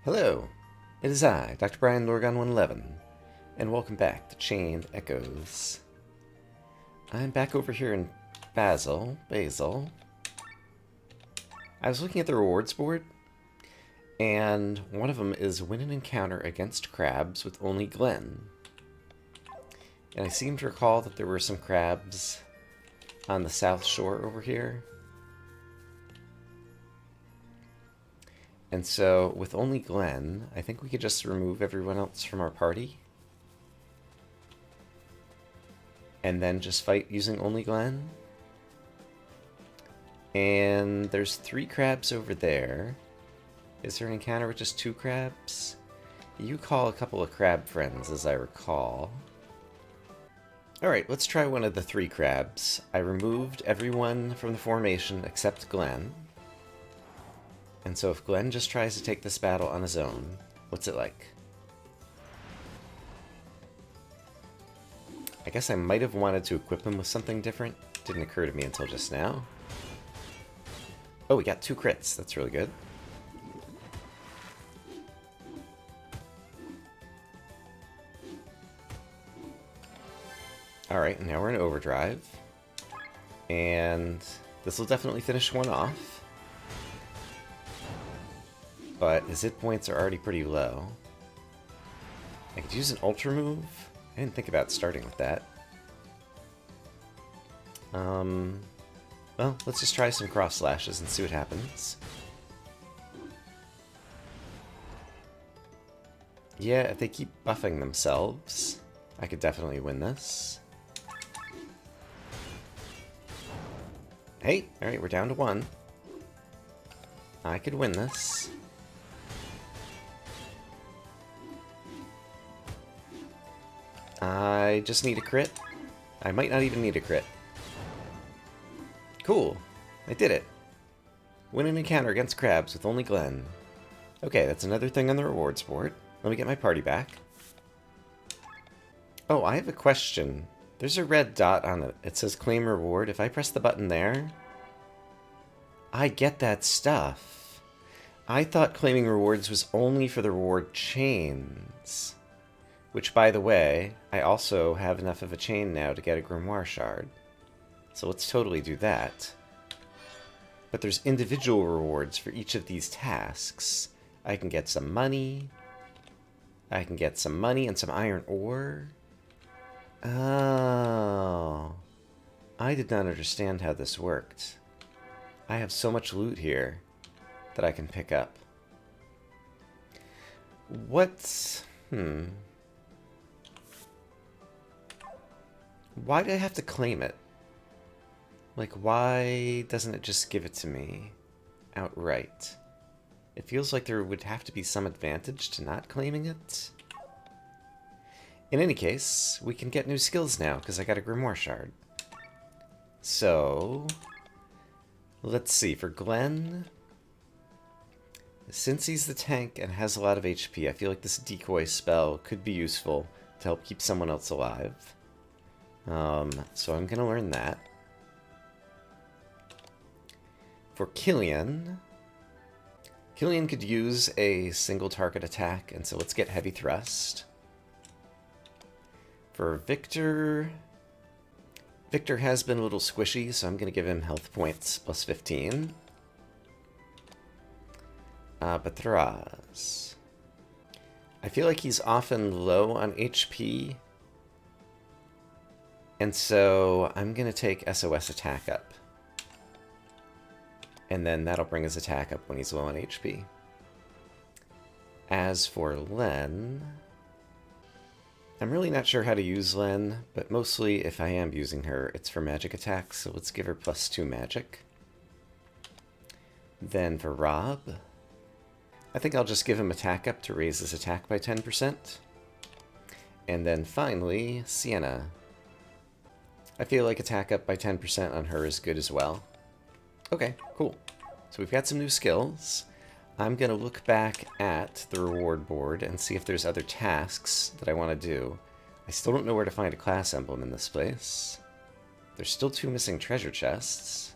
Hello, it is I, Dr. Brian Lorgon 111, and welcome back to Chained Echoes. I'm back over here in Basil. I was looking at the rewards board, and one of them is win an encounter against crabs with only Glenn. And I seem to recall that there were some crabs on the south shore over here. And so, with only Glenn, I think we could just remove everyone else from our party. And then just fight using only Glenn. And there's 3 crabs over there. Is there an encounter with just 2 crabs? You call a couple of crab friends, as I recall. Alright, let's try one of the 3 crabs. I removed everyone from the formation except Glenn. And so if Glenn just tries to take this battle on his own, what's it like? I guess I might have wanted to equip him with something different. Didn't occur to me until just now. Oh, we got 2 crits. That's really good. Alright, now we're in overdrive. And this will definitely finish one off. But his hit points are already pretty low. I could use an ultra move. I didn't think about starting with that. Well, let's just try some cross slashes and see what happens. Yeah, if they keep buffing themselves, I could definitely win this. Hey, alright, we're down to 1. I could win this. I just need a crit. I might not even need a crit. Cool. I did it. Win an encounter against crabs with only Glenn. Okay, that's another thing on the rewards board. Let me get my party back. Oh, I have a question. There's a red dot on it. It says claim reward. If I press the button there, I get that stuff. I thought claiming rewards was only for the reward chains. Which, by the way, I also have enough of a chain now to get a Grimoire Shard. So let's totally do that. But there's individual rewards for each of these tasks. I can get some money. I can get some money and some iron ore. Oh. I did not understand how this worked. I have so much loot here that I can pick up. What? Why do I have to claim it? Like, why doesn't it just give it to me outright? It feels like there would have to be some advantage to not claiming it. In any case, we can get new skills now, because I got a Grimoire Shard. So, let's see, for Glenn, since he's the tank and has a lot of HP, I feel like this decoy spell could be useful to help keep someone else alive. So I'm going to learn that. For Killian could use a single target attack, and so let's get Heavy Thrust. For Victor has been a little squishy, so I'm going to give him health points plus 15. Batraz. I feel like he's often low on HP, and so I'm going to take SOS attack up. And then that'll bring his attack up when he's low on HP. As for Len, I'm really not sure how to use Len, but mostly if I am using her, it's for magic attacks, so let's give her plus 2 magic. Then for Rob, I think I'll just give him attack up to raise his attack by 10%. And then finally, Sienna. I feel like attack up by 10% on her is good as well. Okay, cool. So we've got some new skills. I'm going to look back at the reward board and see if there's other tasks that I want to do. I still don't know where to find a class emblem in this place. There's still 2 missing treasure chests.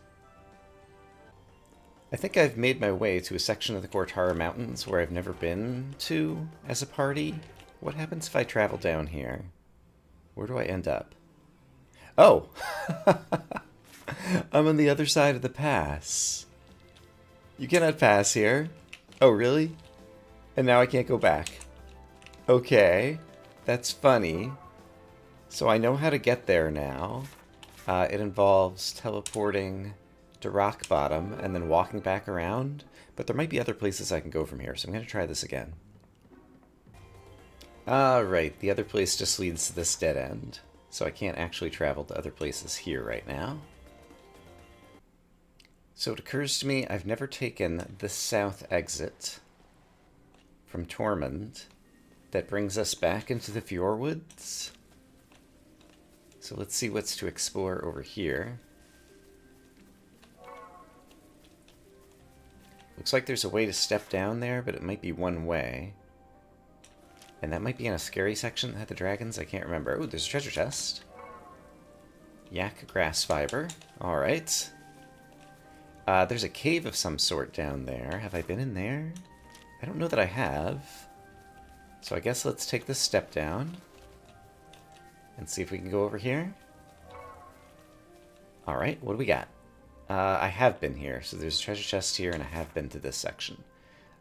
I think I've made my way to a section of the Cortara Mountains where I've never been to as a party. What happens if I travel down here? Where do I end up? Oh! I'm on the other side of the pass. You cannot pass here. Oh, really? And now I can't go back. Okay. That's funny. So I know how to get there now. It involves teleporting to rock bottom and then walking back around. But there might be other places I can go from here, so I'm going to try this again. Right. The other place just leads to this dead end. So I can't actually travel to other places here right now. So it occurs to me I've never taken the south exit from Tormund that brings us back into the Fjordwoods. So let's see what's to explore over here. Looks like there's a way to step down there, but it might be one way. And that might be in a scary section that had the dragons. I can't remember. Oh, there's a treasure chest. Yak grass fiber. Alright. There's a cave of some sort down there. Have I been in there? I don't know that I have. So I guess let's take this step down. And see if we can go over here. Alright, what do we got? I have been here. So there's a treasure chest here, and I have been to this section.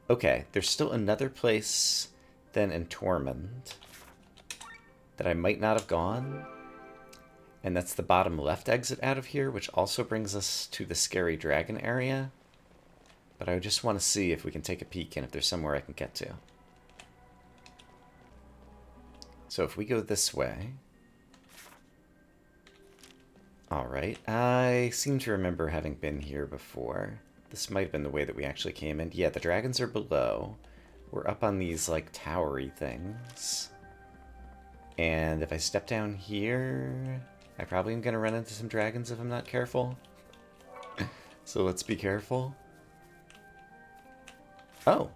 Okay, there's still another place then in Tormund that I might not have gone. And that's the bottom left exit out of here, which also brings us to the scary dragon area. But I just want to see if we can take a peek and if there's somewhere I can get to. So if we go this way... Alright, I seem to remember having been here before. This might have been the way that we actually came in. Yeah, the dragons are below. We're up on these, like, towery things. And if I step down here, I probably am going to run into some dragons if I'm not careful. So let's be careful. Oh,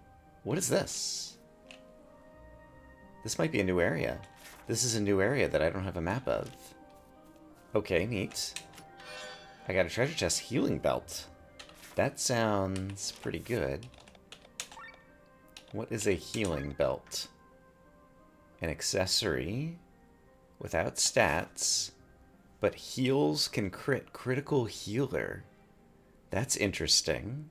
what is this? This might be a new area. This is a new area that I don't have a map of. Okay, neat. I got a treasure chest healing belt. That sounds pretty good. What is a healing belt? An accessory without stats, but heals can crit. Critical healer. That's interesting.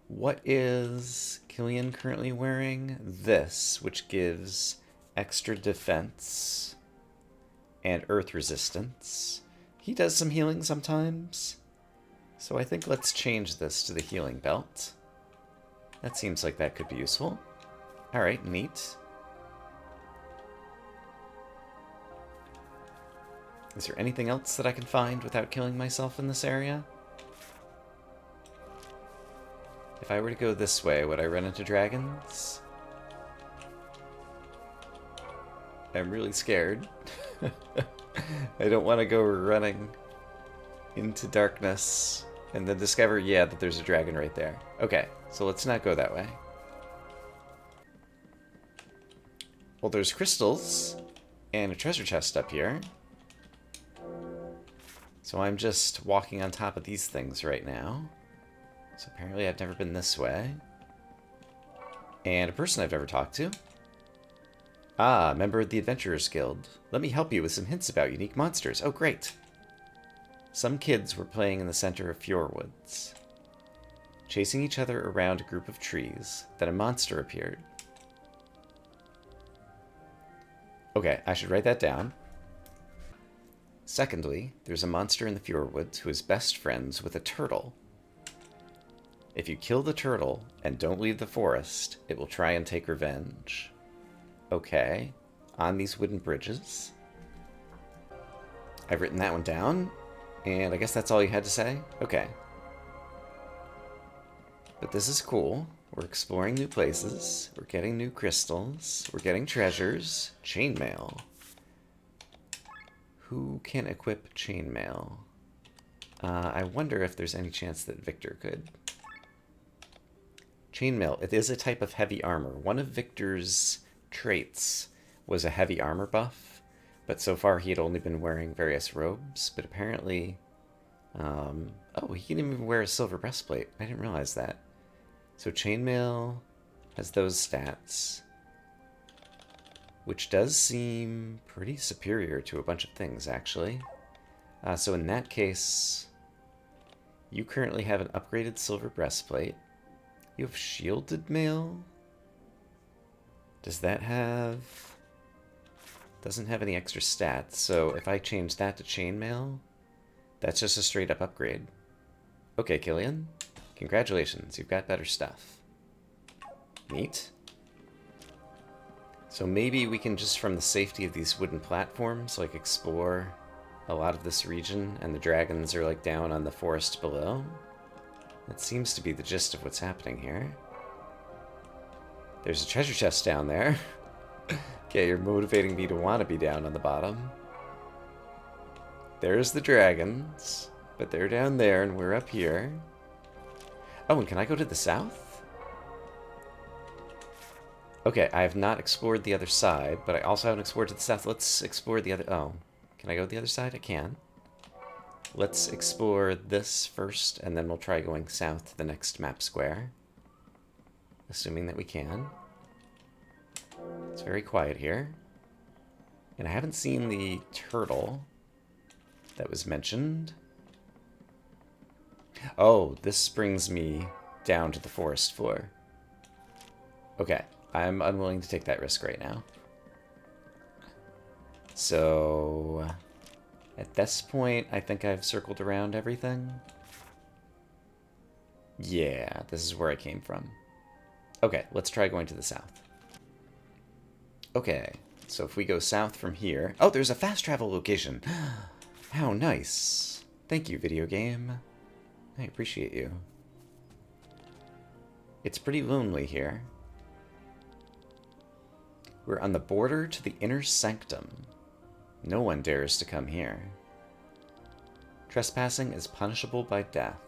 What is Killian currently wearing? This, which gives extra defense and earth resistance. He does some healing sometimes. So I think let's change this to the healing belt. That seems like that could be useful. Alright, neat. Is there anything else that I can find without killing myself in this area? If I were to go this way, would I run into dragons? I'm really scared. I don't want to go running into darkness and then discover, yeah, that there's a dragon right there. Okay, so let's not go that way. Well, there's crystals and a treasure chest up here. So I'm just walking on top of these things right now. So apparently I've never been this way. And a person I've never talked to. Ah, member of the Adventurers Guild. Let me help you with some hints about unique monsters. Oh, great. Some kids were playing in the center of Fjordwoods, chasing each other around a group of trees. Then a monster appeared. Okay, I should write that down. Secondly, there's a monster in the Fjordwoods who is best friends with a turtle. If you kill the turtle and don't leave the forest, it will try and take revenge. Okay, on these wooden bridges. I've written that one down, and I guess that's all you had to say? Okay. But this is cool. We're exploring new places. We're getting new crystals. We're getting treasures. Chainmail. Who can equip chainmail? I wonder if there's any chance that Victor could. Chainmail. It is a type of heavy armor. One of Victor's traits was a heavy armor buff, But so far he had only been wearing various robes, but apparently... oh, he can even wear a silver breastplate. I didn't realize that. So chainmail has those stats, which does seem pretty superior to a bunch of things, actually. So in that case, you currently have an upgraded silver breastplate. You have shielded mail. Does that have... Doesn't have any extra stats, so if I change that to chainmail, that's just a straight up upgrade. Okay, Killian. Congratulations, you've got better stuff. Neat. So maybe we can just, from the safety of these wooden platforms, like explore a lot of this region, and the dragons are like down on the forest below. That seems to be the gist of what's happening here. There's a treasure chest down there. Okay, you're motivating me to want to be down on the bottom. There's the dragons, but they're down there and we're up here. Oh, and can I go to the south? Okay, I have not explored the other side, but I also haven't explored to the south. Let's explore the other... Oh, can I go to the other side? I can. Let's explore this first, and then we'll try going south to the next map square. Assuming that we can. It's very quiet here. And I haven't seen the turtle that was mentioned. Oh, this brings me down to the forest floor. Okay, I'm unwilling to take that risk right now. So, at this point, I think I've circled around everything. Yeah, this is where I came from. Okay, let's try going to the south. Okay, so if we go south from here... Oh, there's a fast travel location! How nice! Thank you, video game. I appreciate you. It's pretty lonely here. We're on the border to the inner sanctum. No one dares to come here. Trespassing is punishable by death.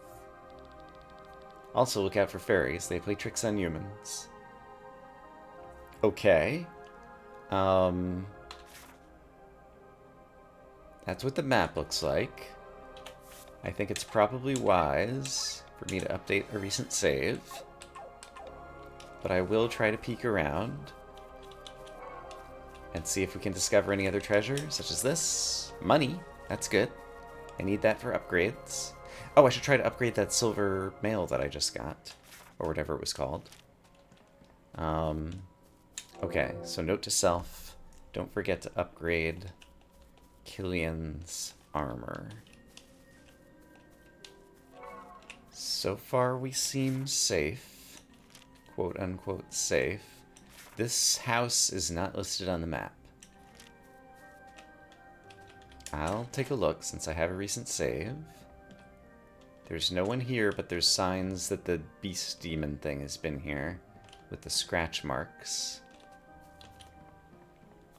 Also look out for fairies. They play tricks on humans. Okay. That's what the map looks like. I think it's probably wise for me to update a recent save. But I will try to peek around and see if we can discover any other treasure, such as this. Money. That's good. I need that for upgrades. Oh, I should try to upgrade that silver mail that I just got. Or whatever it was called. Okay, so note to self. Don't forget to upgrade Killian's armor. So far we seem safe. Quote unquote safe. This house is not listed on the map. I'll take a look since I have a recent save. There's no one here, but there's signs that the beast demon thing has been here with the scratch marks.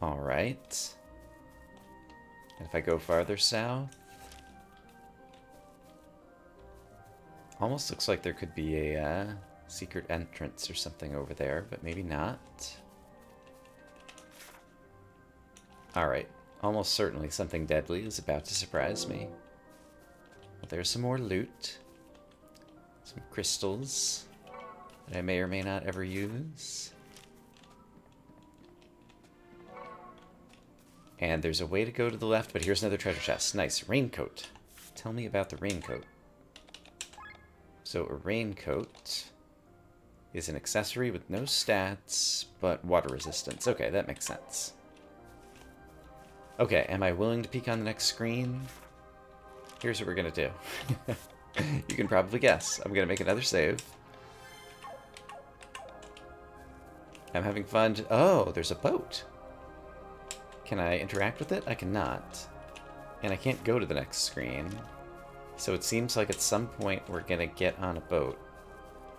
Alright. And if I go farther south, almost looks like there could be a secret entrance or something over there, but maybe not. Alright. Almost certainly something deadly is about to surprise me. But there's some more loot. Some crystals that I may or may not ever use. And there's a way to go to the left, but here's another treasure chest. Nice. Raincoat. Tell me about the raincoat. So a raincoat is an accessory with no stats, but water resistance. Okay, that makes sense. Okay, am I willing to peek on the next screen? Here's what we're gonna do. You can probably guess. I'm gonna make another save. I'm having fun. Oh, there's a boat. Can I interact with it? I cannot. And I can't go to the next screen. So it seems like at some point we're gonna get on a boat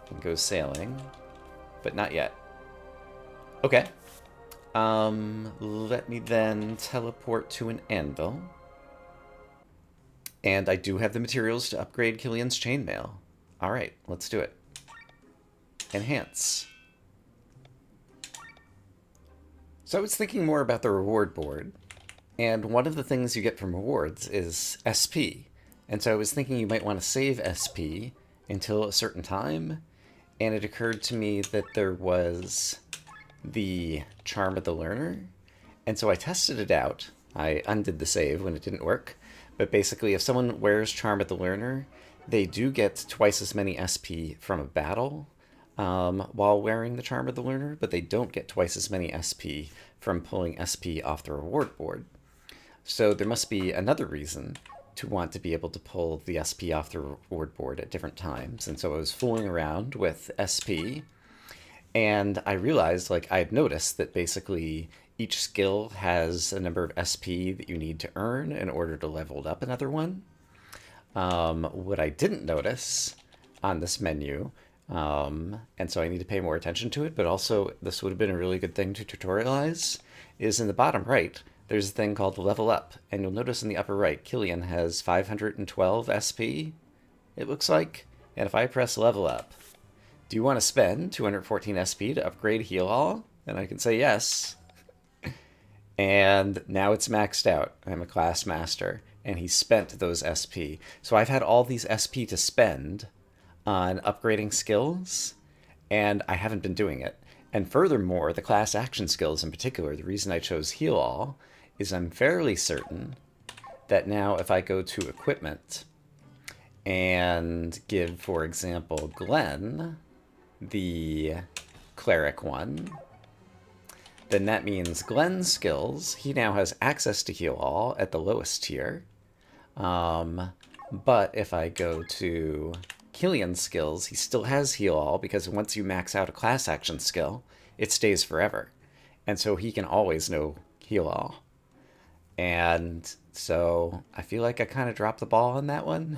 and go sailing. But not yet. Okay. Let me then teleport to an anvil. And I do have the materials to upgrade Killian's chainmail. Alright, let's do it. Enhance. So I was thinking more about the reward board. And one of the things you get from rewards is SP. And so I was thinking you might want to save SP until a certain time, and it occurred to me that there was the Charm of the Learner. And so I tested it out. I undid the save when it didn't work. But basically, if someone wears Charm of the Learner, they do get twice as many SP from a battle while wearing the Charm of the Learner, but they don't get twice as many SP from pulling SP off the reward board. So there must be another reason to want to be able to pull the SP off the reward board at different times. And so I was fooling around with SP, and I realized, like, I had noticed that basically each skill has a number of SP that you need to earn in order to level up another one. What I didn't notice on this menu, and so I need to pay more attention to it, but also this would have been a really good thing to tutorialize, is in the bottom right, there's a thing called level up. And you'll notice in the upper right, Killian has 512 SP, it looks like. And if I press level up, do you want to spend 214 SP to upgrade Heal All? And I can say yes. And now it's maxed out. I'm a class master, and he spent those SP. So I've had all these SP to spend on upgrading skills, and I haven't been doing it. And furthermore, the class action skills in particular, the reason I chose Heal All is I'm fairly certain that now if I go to equipment and give, for example, Glenn the cleric one, then that means Glenn's skills, he now has access to Heal All at the lowest tier. But if I go to Killian's skills, he still has Heal All, because once you max out a class action skill, it stays forever. And so he can always know Heal All. And so I feel like I kind of dropped the ball on that one.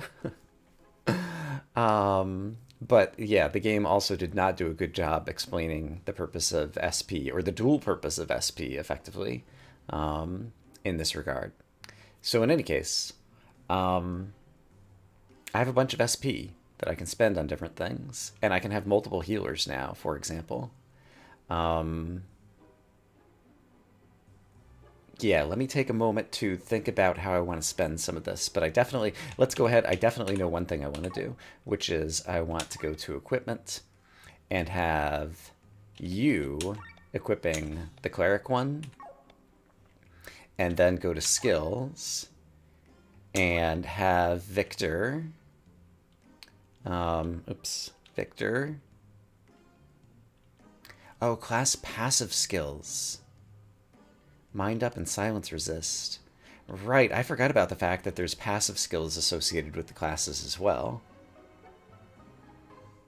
But yeah, the game also did not do a good job explaining the purpose of SP, or the dual purpose of SP, effectively, in this regard. So in any case, I have a bunch of SP that I can spend on different things, and I can have multiple healers now, for example. Yeah, let me take a moment to think about how I want to spend some of this, but let's go ahead. I definitely know one thing I want to do, which is I want to go to equipment and have you equipping the cleric one, and then go to skills and have Victor, Victor. Oh, class passive skills. Mind up and silence resist. Right, I forgot about the fact that there's passive skills associated with the classes as well.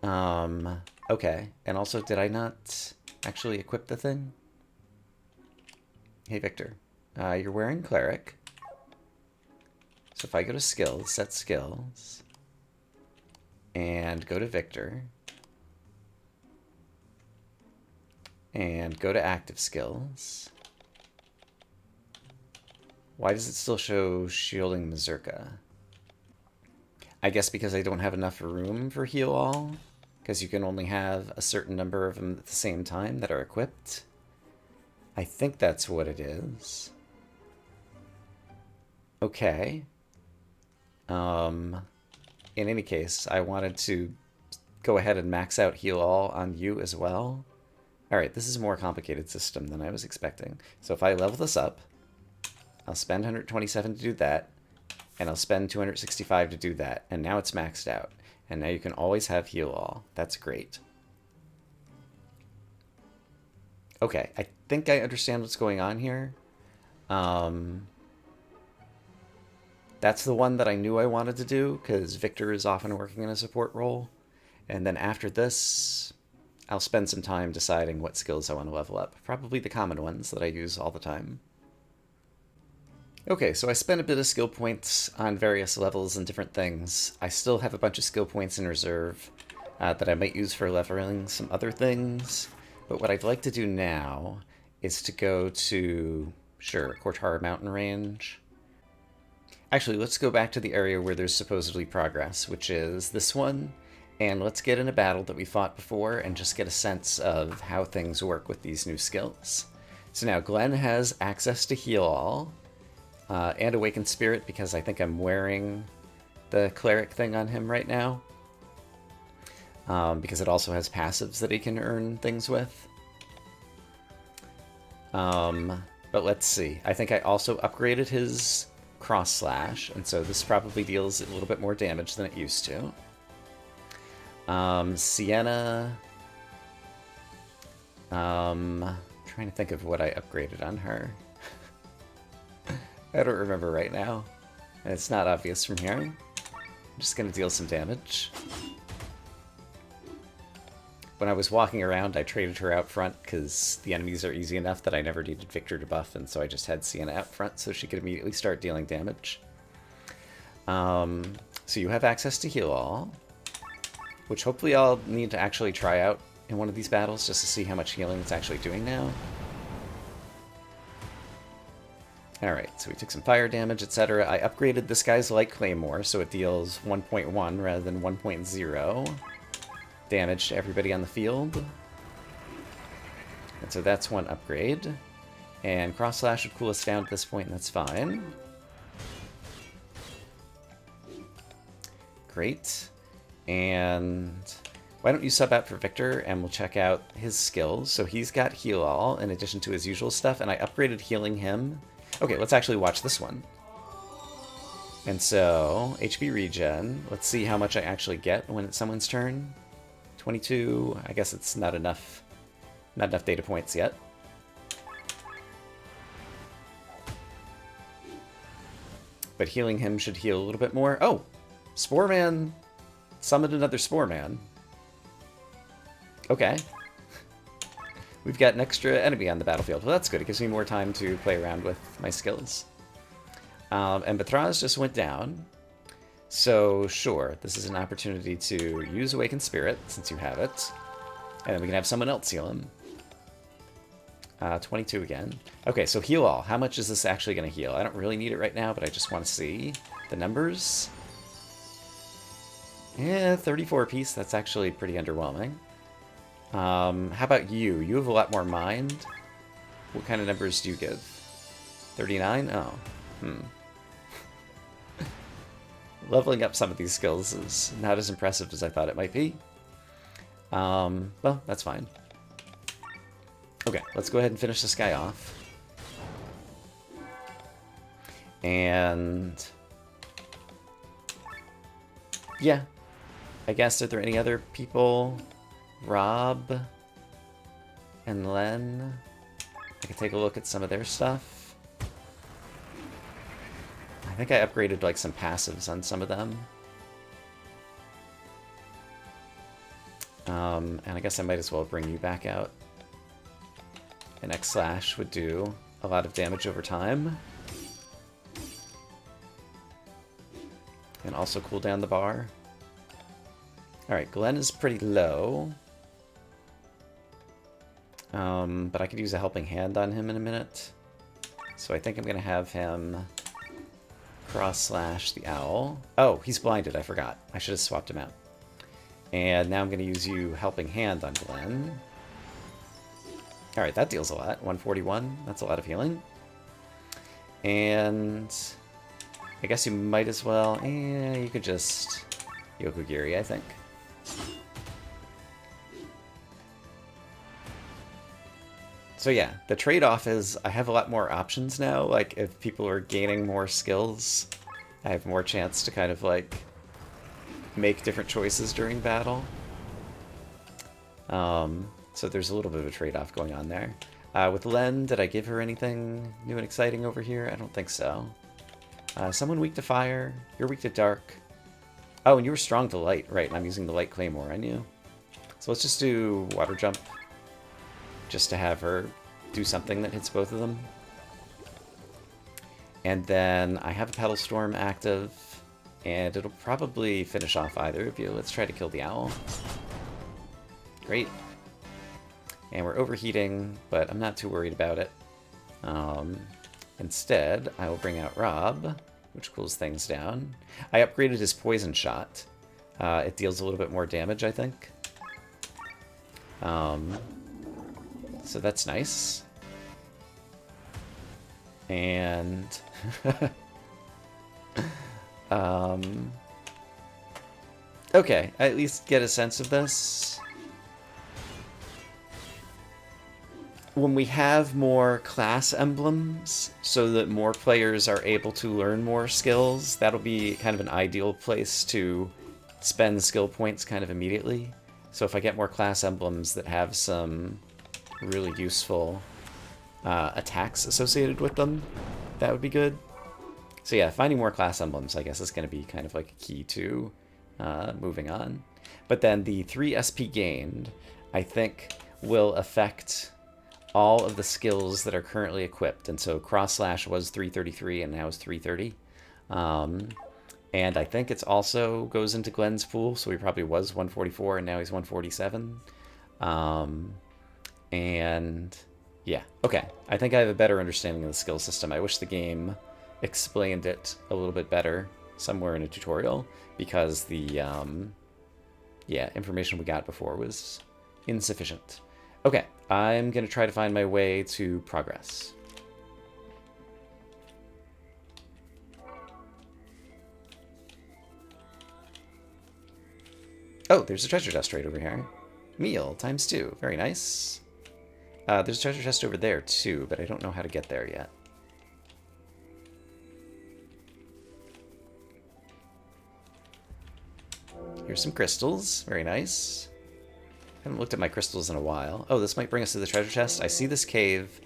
Okay. And also, did I not actually equip the thing? Hey, Victor. You're wearing cleric. So if I go to skills, set skills, and go to Victor, and go to active skills. Why does it still show shielding Mazurka? I guess because I don't have enough room for Heal All, because you can only have a certain number of them at the same time that are equipped. I think that's what it is. Okay. In any case, I wanted to go ahead and max out Heal All on you as well. Alright, this is a more complicated system than I was expecting. So if I level this up, I'll spend 127 to do that, and I'll spend 265 to do that, and now it's maxed out. And now you can always have Heal All. That's great. Okay, I think I understand what's going on here. That's the one that I knew I wanted to do, because Victor is often working in a support role. And then after this, I'll spend some time deciding what skills I want to level up. Probably the common ones that I use all the time. Okay, so I spent a bit of skill points on various levels and different things. I still have a bunch of skill points in reserve that I might use for leveling some other things. But what I'd like to do now is to go to, sure, Kortara Mountain Range. Actually, let's go back to the area where there's supposedly progress, which is this one. And let's get in a battle that we fought before and just get a sense of how things work with these new skills. So now Glenn has access to Heal All. and Awakened Spirit, because I think I'm wearing the Cleric thing on him right now. Because it also has passives that he can earn things with. But let's see. I think I also upgraded his Cross Slash, and so this probably deals a little bit more damage than it used to. Sienna... trying to think of what I upgraded on her. I don't remember right now. And it's not obvious from here. I'm just going to deal some damage. When I was walking around, I traded her out front because the enemies are easy enough that I never needed Victor to buff, and so I just had Sienna out front so she could immediately start dealing damage. So you have access to Heal All, which hopefully I'll need to actually try out in one of these battles just to see how much healing it's actually doing now. Alright, so we took some fire damage, etc. I upgraded this guy's Light Claymore, so it deals 1.1 rather than 1.0 damage to everybody on the field. And so that's one upgrade. And Cross Slash would cool us down at this point, and that's fine. Great. And why don't you sub out for Victor, and we'll check out his skills. So he's got Heal All in addition to his usual stuff, and I upgraded healing him. Okay, let's actually watch this one. And so, HP regen. Let's see how much I actually get when it's someone's turn. 22. I guess it's not enough data points yet. But healing him should heal a little bit more. Oh! Spore Man summoned another Spore Man. Okay. We've got an extra enemy on the battlefield. Well, that's good. It gives me more time to play around with my skills. And Bethraz just went down. So, sure, this is an opportunity to use Awakened Spirit, since you have it. And then we can have someone else heal him. 22 again. Okay, so Heal All. How much is this actually going to heal? I don't really need it right now, but I just want to see the numbers. Yeah, 34 apiece. That's actually pretty underwhelming. How about you? You have a lot more mind. What kind of numbers do you give? 39? Oh. Leveling up some of these skills is not as impressive as I thought it might be. Well, that's fine. Okay, let's go ahead and finish this guy off. And... yeah. I guess, are there any other people? Rob and Len. I can take a look at some of their stuff. I think I upgraded like some passives on some of them. And I guess I might as well bring you back out. An X-Slash would do a lot of damage over time. And also cool down the bar. Alright, Glenn is pretty low. But I could use a helping hand on him in a minute. So I think I'm going to have him Cross Slash the Owl. Oh, he's blinded, I forgot. I should have swapped him out. And now I'm going to use you helping hand on Glenn. Alright, that deals a lot. 141, that's a lot of healing. And I guess you might as well... you could just Yokogiri, I think. So yeah, the trade-off is I have a lot more options now. Like, if people are gaining more skills, I have more chance to kind of, like, make different choices during battle. So there's a little bit of a trade-off going on there. With Len, did I give her anything new and exciting over here? I don't think so. Someone weak to fire. You're weak to dark. Oh, and you were strong to light. Right, and I'm using the Light Claymore on you. So let's just do Water Jump. Just to have her do something that hits both of them. And then I have a Petal Storm active, and it'll probably finish off either of you. Let's try to kill the owl. Great. And we're overheating, but I'm not too worried about it. Instead, I will bring out Rob, which cools things down. I upgraded his Poison Shot. It deals a little bit more damage, I think. So that's nice. And okay, I at least get a sense of this. When we have more class emblems so that more players are able to learn more skills, that'll be kind of an ideal place to spend skill points kind of immediately. So if I get more class emblems that have some really useful attacks associated with them, that would be good. So yeah, finding more class emblems, I guess, is going to be kind of like a key to moving on. But then the 3 SP gained, I think, will affect all of the skills that are currently equipped. And so Cross Slash was 333 and now is 330. And I think it's also goes into Glenn's pool, so he probably was 144 and now he's 147. And yeah, okay. I think I have a better understanding of the skill system. I wish the game explained it a little bit better somewhere in a tutorial, because the information we got before was insufficient. Okay, I'm going to try to find my way to progress. Oh, there's a treasure chest right over here. Meal times 2. Very nice. There's a treasure chest over there too, but I don't know how to get there yet. Here's some crystals. Very nice. Haven't looked at my crystals in a while. Oh, this might bring us to the treasure chest. I see this cave.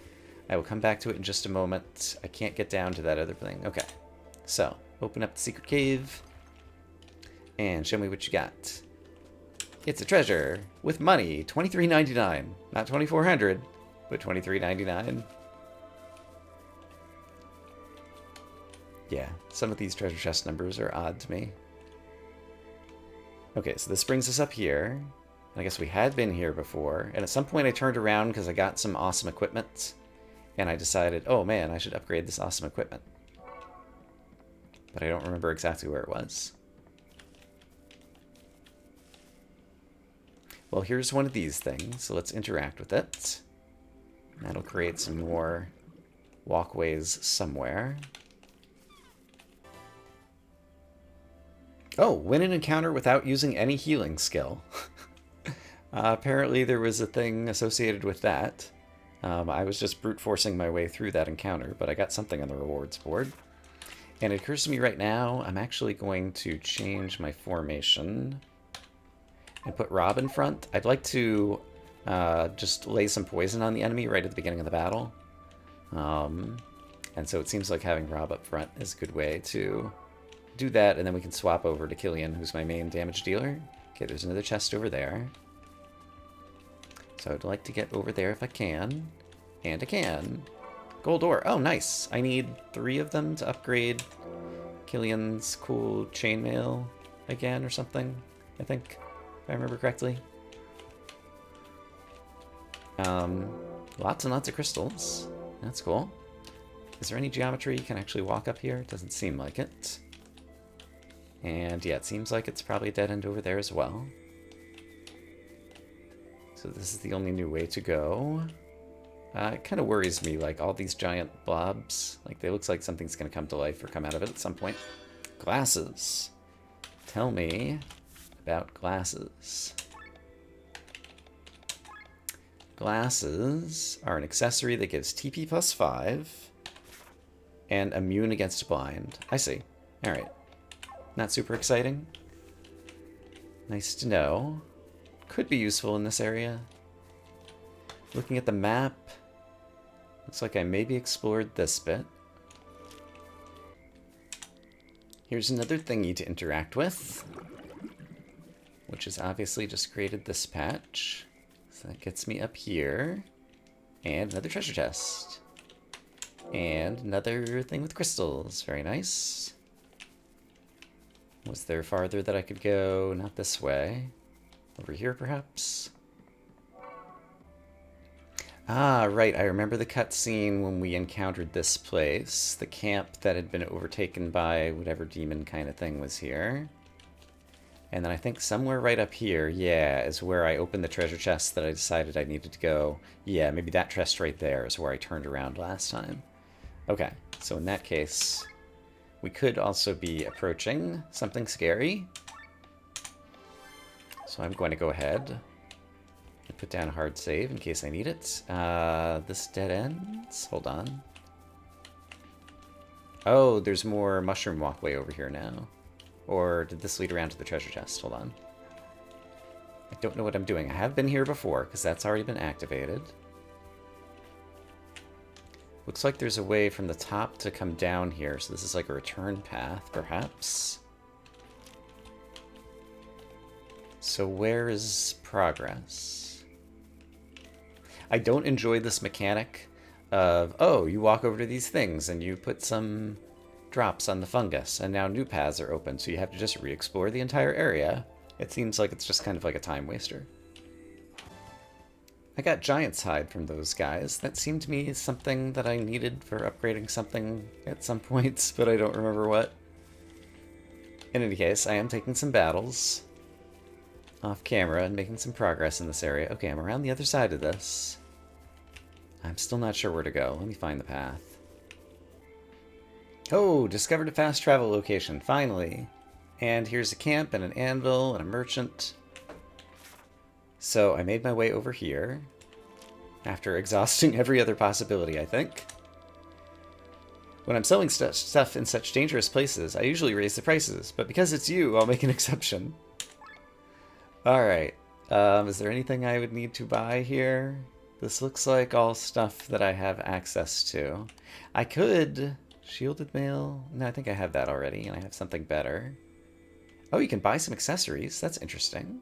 I will come back to it in just a moment. I can't get down to that other thing. Okay. So, open up the secret cave. And show me what you got. It's a treasure with money. $23.99. Not $2,400, but $23.99. Yeah, some of these treasure chest numbers are odd to me. Okay, so this brings us up here. I guess we had been here before, and at some point I turned around because I got some awesome equipment, and I decided, oh man, I should upgrade this awesome equipment. But I don't remember exactly where it was. Well, here's one of these things, so let's interact with it. That'll create some more walkways somewhere. Oh, win an encounter without using any healing skill. Apparently there was a thing associated with that. I was just brute forcing my way through that encounter, but I got something on the rewards board. And it occurs to me right now, I'm actually going to change my formation and put Rob in front. I'd like to just lay some poison on the enemy right at the beginning of the battle. And so it seems like having Rob up front is a good way to do that, and then we can swap over to Killian, who's my main damage dealer. Okay, there's another chest over there. So I'd like to get over there if I can. And I can. Gold ore. Oh, nice. I need 3 of them to upgrade Killian's cool chainmail again or something, I think, if I remember correctly. Lots and lots of crystals. That's cool. Is there any geometry you can actually walk up here? It doesn't seem like it. And yeah, it seems like it's probably a dead end over there as well. So this is the only new way to go. It kind of worries me, like all these giant blobs. Like they looks like something's going to come to life or come out of it at some point. Glasses. Tell me about glasses. Glasses are an accessory that gives TP plus 5 and immune against blind. I see. All right. Not super exciting. Nice to know. Could be useful in this area. Looking at the map, looks like I maybe explored this bit. Here's another thingy to interact with, which is obviously just created this patch. So that gets me up here. And another treasure chest. And another thing with crystals. Very nice. Was there farther that I could go? Not this way. Over here, perhaps? Ah, right. I remember the cutscene when we encountered this place. The camp that had been overtaken by whatever demon kind of thing was here. And then I think somewhere right up here, yeah, is where I opened the treasure chest that I decided I needed to go. Yeah, maybe that chest right there is where I turned around last time. Okay, so in that case, we could also be approaching something scary. So I'm going to go ahead and put down a hard save in case I need it. This dead ends? Hold on. Oh, there's more mushroom walkway over here now. Or did this lead around to the treasure chest? Hold on. I don't know what I'm doing. I have been here before, because that's already been activated. Looks like there's a way from the top to come down here, so this is like a return path, perhaps. So where is progress? I don't enjoy this mechanic of, oh, you walk over to these things and you put some drops on the fungus, and now new paths are open, so you have to just re-explore the entire area. It seems like it's just kind of like a time waster. I got Giant's Hide from those guys. That seemed to me something that I needed for upgrading something at some points, but I don't remember what. In any case, I am taking some battles off camera and making some progress in this area. Okay, I'm around the other side of this. I'm still not sure where to go. Let me find the path. Oh, discovered a fast travel location, finally. And here's a camp and an anvil and a merchant. So I made my way over here after exhausting every other possibility, I think. When I'm selling stuff in such dangerous places, I usually raise the prices, but because it's you, I'll make an exception. Alright, is there anything I would need to buy here? This looks like all stuff that I have access to. I could... Shielded mail? No, I think I have that already, and I have something better. Oh, you can buy some accessories. That's interesting.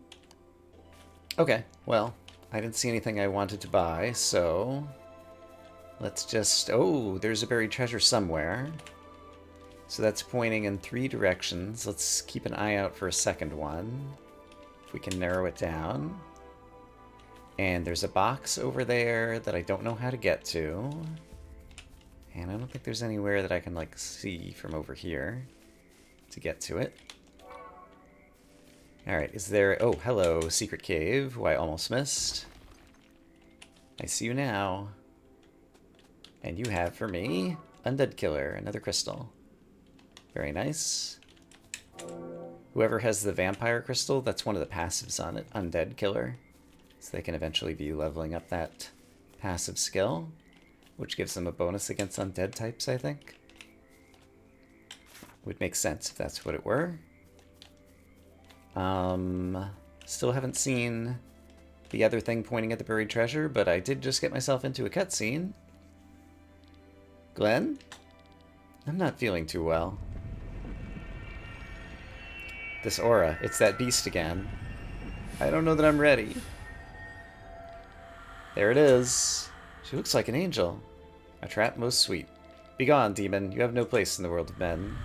Okay, well, I didn't see anything I wanted to buy, so... Let's just... Oh, there's a buried treasure somewhere. So that's pointing in 3 directions. Let's keep an eye out for a second one. If we can narrow it down. And there's a box over there that I don't know how to get to. And I don't think there's anywhere that I can, like, see from over here to get to it. Alright, is there... Oh, hello, secret cave, who I almost missed. I see you now. And you have, for me, Undead Killer, another crystal. Very nice. Whoever has the Vampire Crystal, that's one of the passives on it, Undead Killer. So they can eventually be leveling up that passive skill, which gives them a bonus against undead types, I think. Would make sense if that's what it were. Still haven't seen the other thing pointing at the buried treasure, but I did just get myself into a cutscene. Glenn? I'm not feeling too well. This aura, it's that beast again. I don't know that I'm ready. There it is. She looks like an angel. A trap most sweet. Begone, demon. You have no place in the world of men.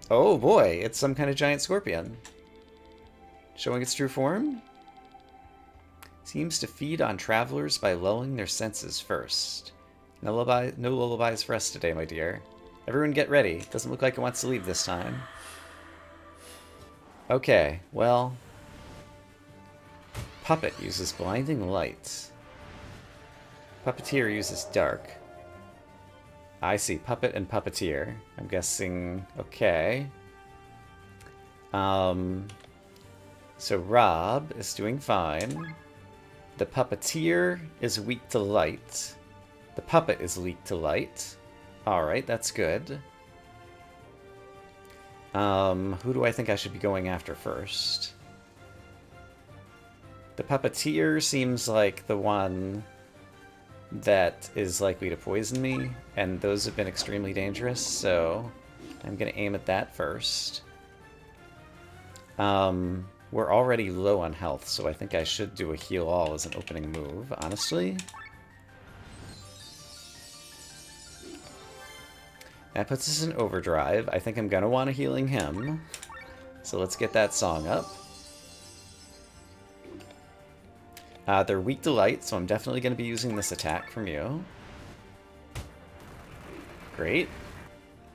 Oh boy, it's some kind of giant scorpion. Showing its true form? Seems to feed on travelers by lulling their senses first. No lullabies for us today, my dear. Everyone get ready. Doesn't look like it wants to leave this time. Okay, well... Puppet uses blinding light. Puppeteer uses dark. I see, puppet and puppeteer. I'm guessing... Okay. So Rob is doing fine. The puppeteer is weak to light. The puppet is weak to light. Alright, that's good. Who do I think I should be going after first? The puppeteer seems like the one that is likely to poison me, and those have been extremely dangerous, so I'm going to aim at that first. We're already low on health, so I think I should do a heal all as an opening move, honestly. That puts us in overdrive. I think I'm going to want a healing hymn. So let's get that song up. They're weak to light, so I'm definitely going to be using this attack from you. Great.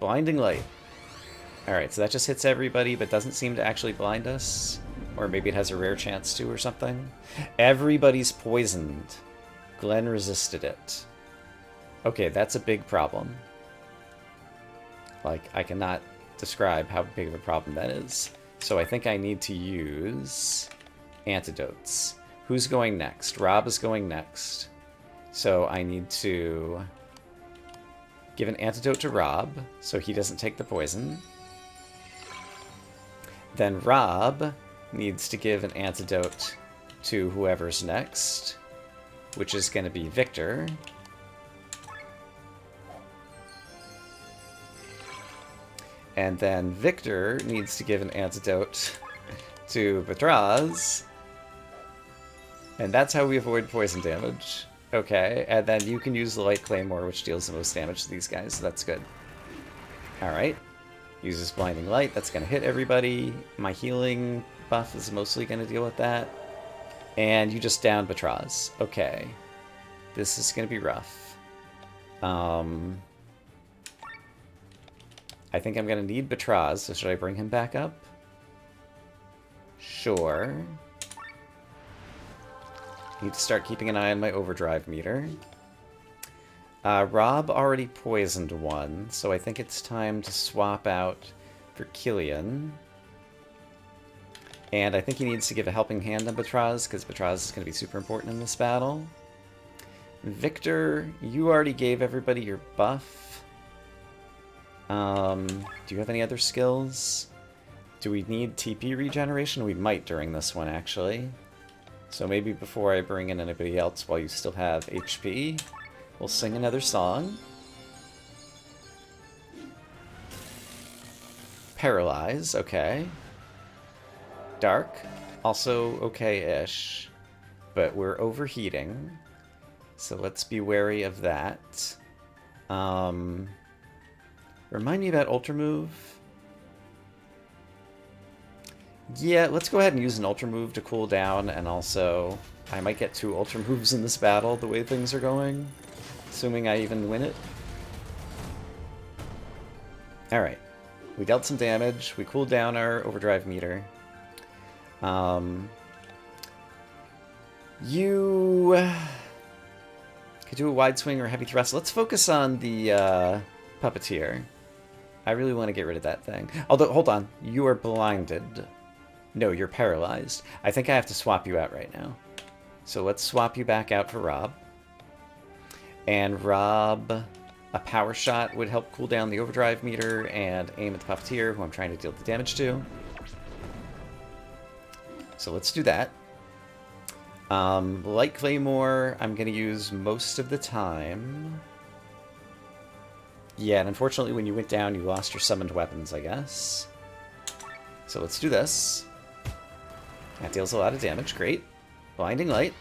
Blinding light. Alright, so that just hits everybody, but doesn't seem to actually blind us. Or maybe it has a rare chance to or something. Everybody's poisoned. Glenn resisted it. Okay, that's a big problem. Like, I cannot describe how big of a problem that is. So I think I need to use antidotes. Who's going next? Rob is going next. So I need to give an antidote to Rob so he doesn't take the poison. Then Rob needs to give an antidote to whoever's next, which is going to be Victor. And then Victor needs to give an antidote to Batraz. And that's how we avoid poison damage. Okay, and then you can use the Light Claymore, which deals the most damage to these guys, so that's good. Alright. Uses Blinding Light, that's going to hit everybody. My healing buff is mostly going to deal with that. And you just downed Batraz. Okay. This is going to be rough. I think I'm going to need Batraz, so should I bring him back up? Sure. Need to start keeping an eye on my overdrive meter. Rob already poisoned one, so I think it's time to swap out for Killian. And I think he needs to give a helping hand on Batraz, because Batraz is going to be super important in this battle. Victor, you already gave everybody your buff. Do you have any other skills? Do we need TP regeneration? We might during this one, actually. So maybe before I bring in anybody else while you still have HP, we'll sing another song. Paralyze, okay. Dark, also okay-ish. But we're overheating, so let's be wary of that. Remind me about Ultra Move. Yeah, let's go ahead and use an Ultra Move to cool down, and also I might get 2 Ultra Moves in this battle the way things are going, assuming I even win it. Alright, we dealt some damage, we cooled down our overdrive meter. You could do a wide swing or heavy thrust. Let's focus on the puppeteer. I really want to get rid of that thing. Although, hold on, you are blinded. No, you're paralyzed. I think I have to swap you out right now. So let's swap you back out for Rob. And Rob, a power shot would help cool down the overdrive meter and aim at the puppeteer, who I'm trying to deal the damage to. So let's do that. Light Claymore, I'm going to use most of the time. Yeah, and unfortunately when you went down, you lost your summoned weapons, I guess. So let's do this. That deals a lot of damage, great. Blinding Light.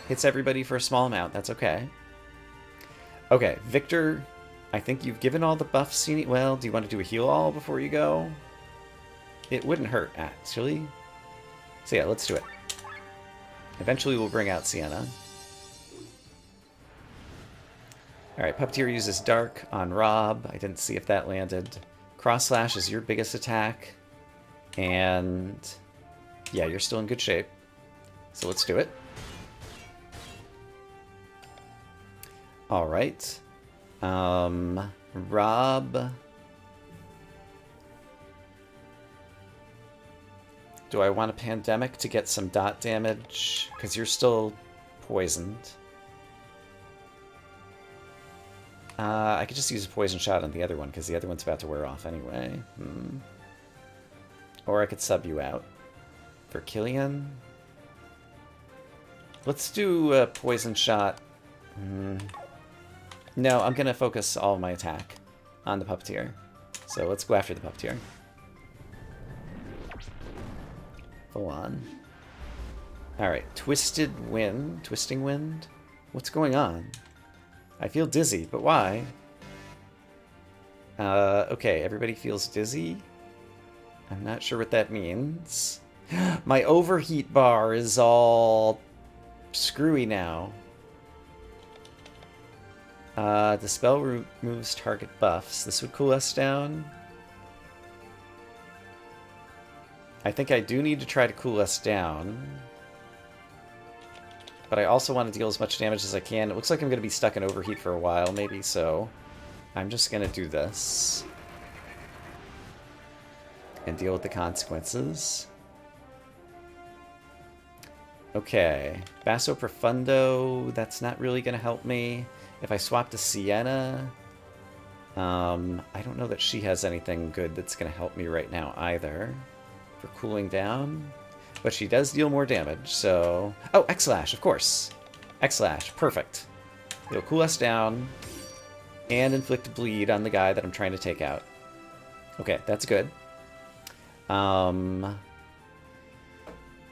Hits everybody for a small amount, that's okay. Okay, Victor, I think you've given all the buffs you need. Well, do you want to do a heal all before you go? It wouldn't hurt, actually. So yeah, let's do it. Eventually we'll bring out Sienna. Alright, Puppeteer uses Dark on Rob. I didn't see if that landed. Cross Slash is your biggest attack. And yeah, you're still in good shape. So let's do it. Alright. Rob. Do I want a Pandemic to get some dot damage? Because you're still poisoned. I could just use a poison shot on the other one, because the other one's about to wear off anyway. Or I could sub you out. For Killian? Let's do a poison shot. No, I'm going to focus all of my attack on the Puppeteer. So let's go after the Puppeteer. Full on. Alright, Twisting Wind? What's going on? I feel dizzy, but why? Okay, everybody feels dizzy? I'm not sure what that means. My overheat bar is all screwy now. The spell removes target buffs. This would cool us down. I think I do need to try to cool us down. but I also want to deal as much damage as I can. It looks like I'm going to be stuck in overheat for a while, maybe, so I'm just going to do this and deal with the consequences. Okay, Basso Profundo, that's not really going to help me. If I swap to Sienna, I don't know that she has anything good that's going to help me right now either for cooling down. But she does deal more damage, so... Oh, X-Slash, of course. X-Slash, perfect. It'll cool us down and inflict bleed on the guy that I'm trying to take out. Okay, that's good.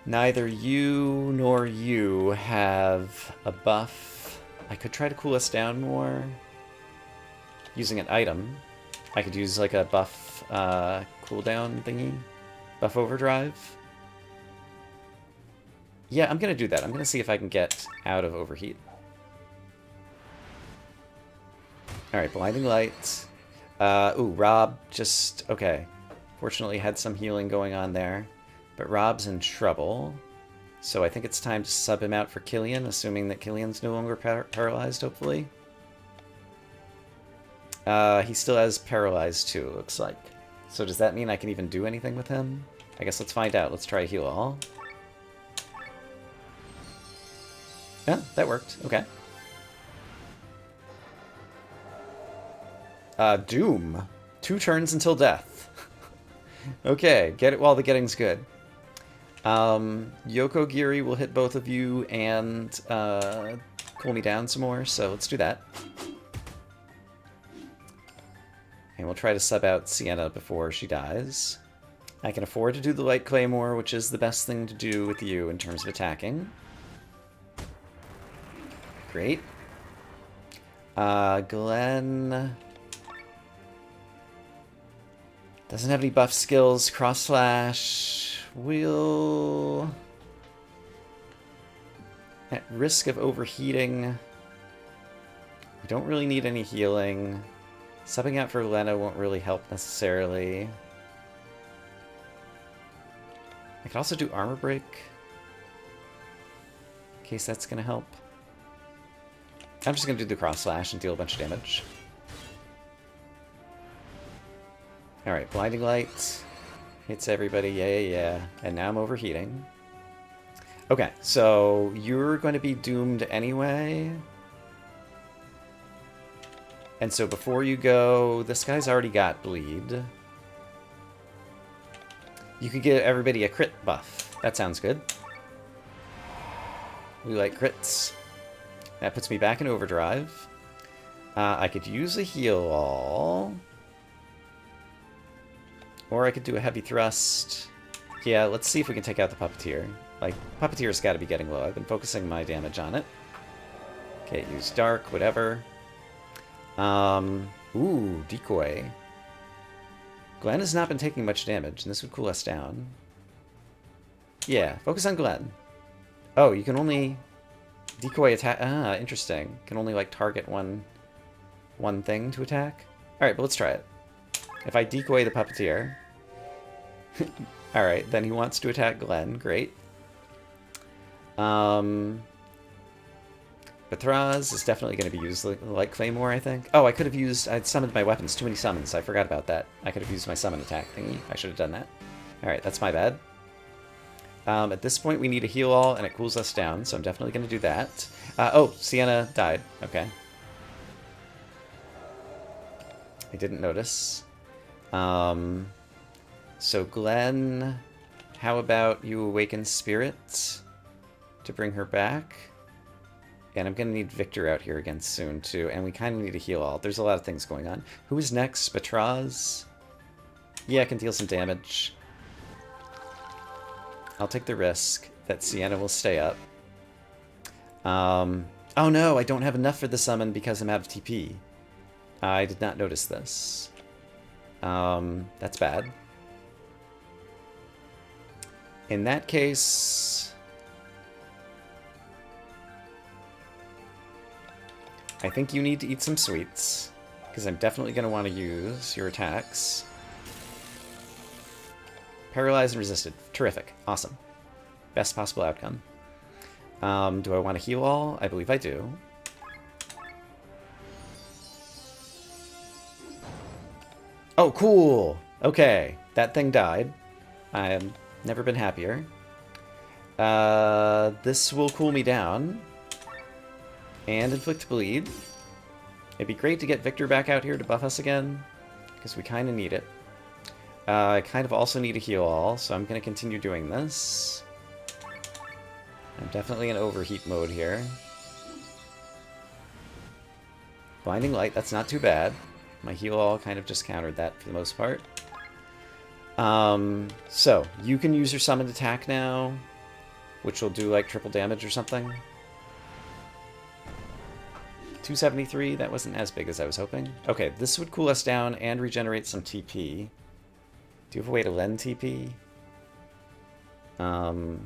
Neither you nor you have a buff. I could try to cool us down more using an item. I could use like a buff cooldown thingy. Buff overdrive. Yeah, I'm going to do that. I'm going to see if I can get out of overheat. Alright, Blinding Light. Ooh, Rob just... Okay. Fortunately had some healing going on there. But Rob's in trouble. So I think it's time to sub him out for Killian, assuming that Killian's no longer paralyzed, hopefully. He still has paralyzed too, it looks like. So does that mean I can even do anything with him? I guess let's find out. Let's try heal all. Yeah, that worked. Okay. Doom. 2 turns until death. Okay, get it while the getting's good. Yoko Giri will hit both of you and cool me down some more, so let's do that. And we'll try to sub out Sienna before she dies. I can afford to do the Light Claymore, which is the best thing to do with you in terms of attacking. Great. Glenn... doesn't have any buff skills. Cross Slash will... at risk of overheating... we don't really need any healing. Subbing out for Lena won't really help necessarily. I could also do Armor Break, in case that's going to help. I'm just going to do the Cross Slash and deal a bunch of damage. Alright, Blinding Light. Hits everybody, yeah. And now I'm overheating. Okay, so you're going to be doomed anyway. And so before you go, this guy's already got bleed. You could give everybody a crit buff. That sounds good. We like crits. That puts me back in overdrive. I could use a heal all. Or I could do a heavy thrust. Yeah, let's see if we can take out the Puppeteer. Like, Puppeteer's got to be getting low. I've been focusing my damage on it. Okay, use Dark, whatever. Ooh, Decoy. Glenn has not been taking much damage, and this would cool us down. Yeah, focus on Glenn. Oh, you can only... Decoy attack... Ah, interesting. Can only, like, target one thing to attack? Alright, but let's try it. If I decoy the Puppeteer... Alright, then he wants to attack Glenn. Great. Bathraz is definitely going to be used like Claymore, I think. Oh, I could have used... I'd summoned my weapons. Too many summons. I forgot about that. I could have used my summon attack thingy. I should have done that. Alright, that's my bad. At this point, we need a heal all, and it cools us down, so I'm definitely going to do that. Oh, Sienna died. Okay. I didn't notice. So Glenn, how about you awaken Spirit to bring her back? And I'm going to need Victor out here again soon, too. And we kind of need a heal all. There's a lot of things going on. Who is next? Batraz? Yeah, I can deal some damage. I'll take the risk that Sienna will stay up. Oh no, I don't have enough for the summon because I'm out of TP. I did not notice this. That's bad. In that case... I think you need to eat some sweets, because I'm definitely going to want to use your attacks. Paralyzed and resisted. Terrific. Awesome. Best possible outcome. Do I want to heal all? I believe I do. Oh, cool! Okay, that thing died. I've never been happier. This will cool me down. And inflict bleed. It'd be great to get Victor back out here to buff us again, because we kind of need it. I kind of also need a heal all, so I'm going to continue doing this. I'm definitely in overheat mode here. Blinding Light, that's not too bad. My heal all kind of just countered that for the most part. So, you can use your summoned attack now, which will do like triple damage or something. 273, that wasn't as big as I was hoping. Okay, this would cool us down and regenerate some TP. Do you have a way to lend TP? No,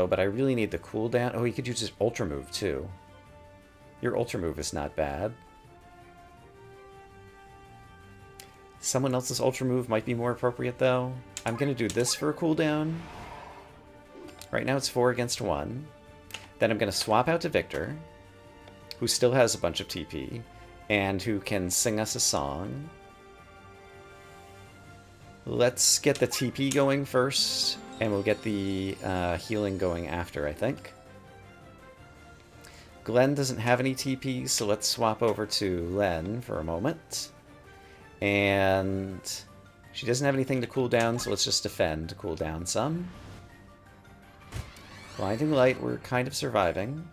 but I really need the cooldown. Oh, you could use his Ultra Move, too. Your Ultra Move is not bad. Someone else's Ultra Move might be more appropriate, though. I'm going to do this for a cooldown. Right now it's 4 against 1. Then I'm going to swap out to Victor, who still has a bunch of TP, and who can sing us a song. Let's get the TP going first, and we'll get the healing going after, I think. Glenn doesn't have any TP, so let's swap over to Len for a moment. And she doesn't have anything to cool down, so let's just defend to cool down some. Blinding Light, we're kind of surviving.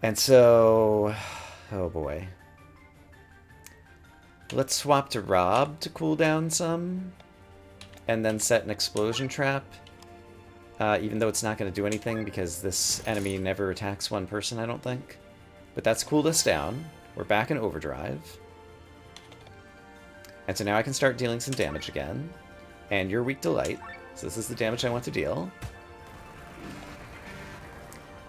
And so, oh boy. Let's swap to Rob to cool down some, and then set an explosion trap, even though it's not going to do anything because this enemy never attacks one person, I don't think. But that's cooled us down. We're back in overdrive. And so now I can start dealing some damage again. And you're weak to light, so this is the damage I want to deal.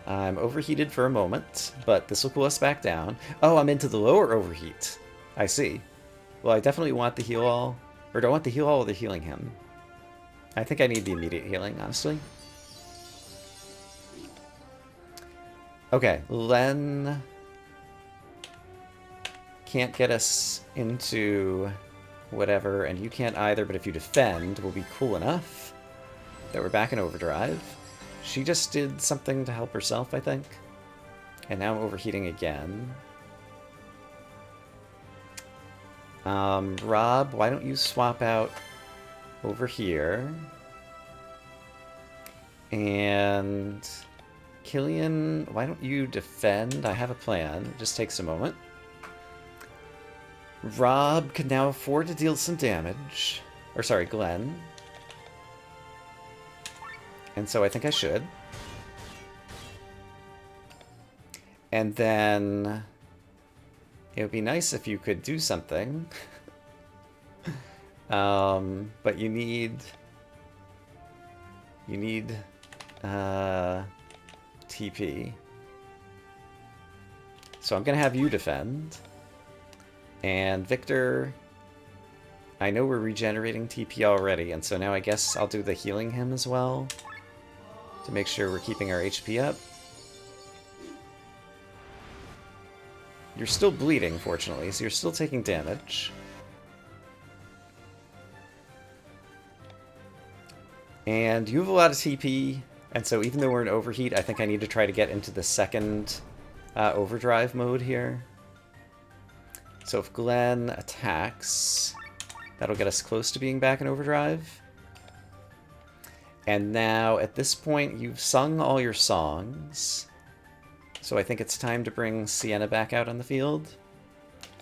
I'm overheated for a moment, but this will cool us back down. Oh, I'm into the lower overheat. I see. Well, I definitely want the heal all. Or do I want the heal all or the healing him? I think I need the immediate healing, honestly. Okay, Len can't get us into whatever, and you can't either, but if you defend, we'll be cool enough that we're back in overdrive. She just did something to help herself, I think. And now I'm overheating again. Rob, why don't you swap out over here? And Killian, why don't you defend? I have a plan. It just takes a moment. Rob can now afford to deal some damage. Or sorry, Glenn. And so I think I should. And then it would be nice if you could do something. But you need TP. So I'm gonna have you defend. And Victor, I know we're regenerating TP already, and so now I guess I'll do the healing him as well to make sure we're keeping our HP up. You're still bleeding, fortunately, so you're still taking damage. And you have a lot of TP, and so even though we're in overheat, I think I need to try to get into the second overdrive mode here. So if Glenn attacks, that'll get us close to being back in overdrive. And now, at this point, you've sung all your songs. So I think it's time to bring Sienna back out on the field.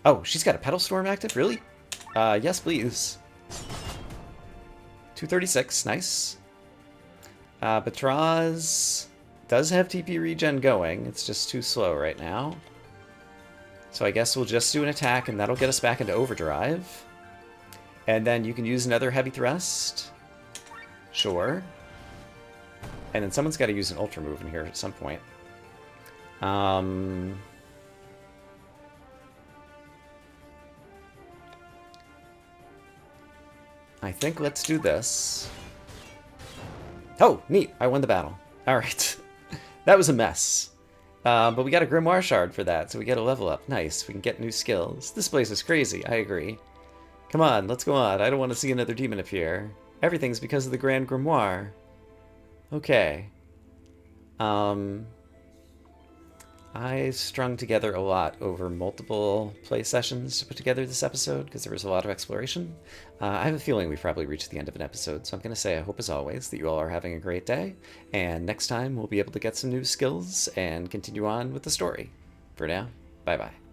Oh, she's got a Petal Storm active? Really? Yes, please. 236, nice. Batraz does have TP regen going. It's just too slow right now. So I guess we'll just do an attack, and that'll get us back into overdrive. And then you can use another heavy thrust. Sure. And then someone's got to use an ultra move in here at some point. I think let's do this. Oh, neat. I won the battle. All right. That was a mess. But we got a Grimoire Shard for that, so we get a level up. Nice. We can get new skills. This place is crazy. I agree. Come on, let's go on. I don't want to see another demon appear. Everything's because of the Grand Grimoire. Okay. I strung together a lot over multiple play sessions to put together this episode because there was a lot of exploration. I have a feeling we've probably reached the end of an episode, so I'm going to say I hope, as always, that you all are having a great day, and next time we'll be able to get some new skills and continue on with the story. For now, bye-bye.